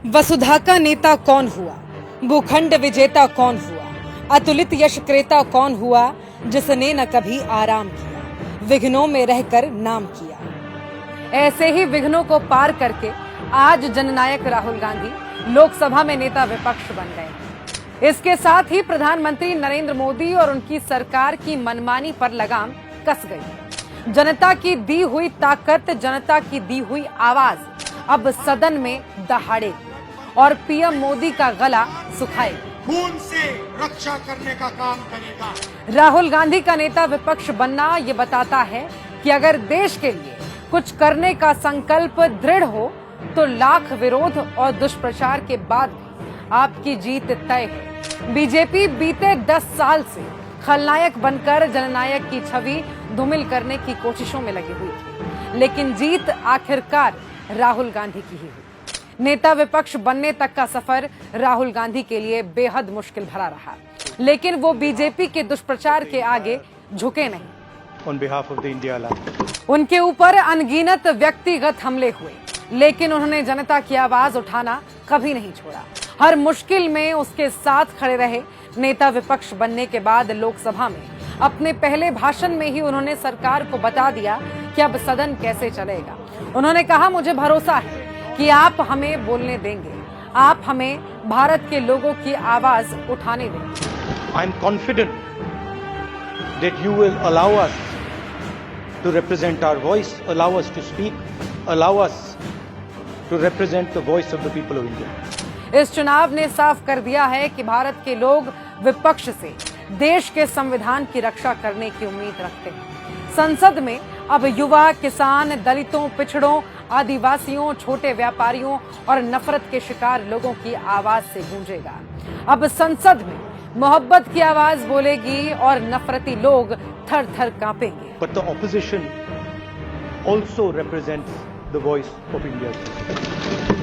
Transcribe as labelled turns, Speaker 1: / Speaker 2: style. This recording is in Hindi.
Speaker 1: वसुधा का नेता कौन हुआ, भूखंड विजेता कौन हुआ, अतुलित यश क्रेता कौन हुआ, जिसने न कभी आराम किया, विघ्नों में रहकर नाम किया। ऐसे ही विघ्नों को पार करके आज जननायक राहुल गांधी लोकसभा में नेता विपक्ष बन गए। इसके साथ ही प्रधानमंत्री नरेंद्र मोदी और उनकी सरकार की मनमानी पर लगाम कस गई। जनता की दी हुई ताकत, जनता की दी हुई आवाज अब सदन में दहाड़ेगी और पीएम मोदी का गला सुखाएगी।
Speaker 2: खून से रक्षा करने का काम करेगा।
Speaker 1: राहुल गांधी का नेता विपक्ष बनना ये बताता है कि अगर देश के लिए कुछ करने का संकल्प दृढ़ हो तो लाख विरोध और दुष्प्रचार के बाद आपकी जीत तय है। बीजेपी बीते 10 साल से खलनायक बनकर जननायक की छवि धूमिल करने की कोशिशों में लगी हुई थी, लेकिन जीत आखिरकार राहुल गांधी की ही हुई। नेता विपक्ष बनने तक का सफर राहुल गांधी के लिए बेहद मुश्किल भरा रहा, लेकिन वो बीजेपी के दुष्प्रचार के आगे झुके नहीं।
Speaker 3: On behalf of the India Alliance.
Speaker 1: उनके ऊपर अनगिनत व्यक्तिगत हमले हुए, लेकिन उन्होंने जनता की आवाज उठाना कभी नहीं छोड़ा। हर मुश्किल में उसके साथ खड़े रहे। नेता विपक्ष बनने के बाद लोकसभा में अपने पहले भाषण में ही उन्होंने सरकार को बता दिया कि अब सदन कैसे चलेगा। उन्होंने कहा, मुझे भरोसा है कि आप हमें बोलने देंगे, आप हमें भारत के लोगों की आवाज उठाने देंगे।
Speaker 3: I am confident that you will allow us to represent our voice, allow us to speak, allow us to represent the voice of the people of India.
Speaker 1: इस चुनाव ने साफ कर दिया है कि भारत के लोग विपक्ष से देश के संविधान की रक्षा करने की उम्मीद रखते हैं। संसद में अब युवा, किसान, दलितों, पिछड़ों, आदिवासियों, छोटे व्यापारियों और नफरत के शिकार लोगों की आवाज से गूंजेगा। अब संसद में मोहब्बत की आवाज बोलेगी और नफरती लोग थर थर कांपेंगे।
Speaker 3: But the opposition also represents the voice of India.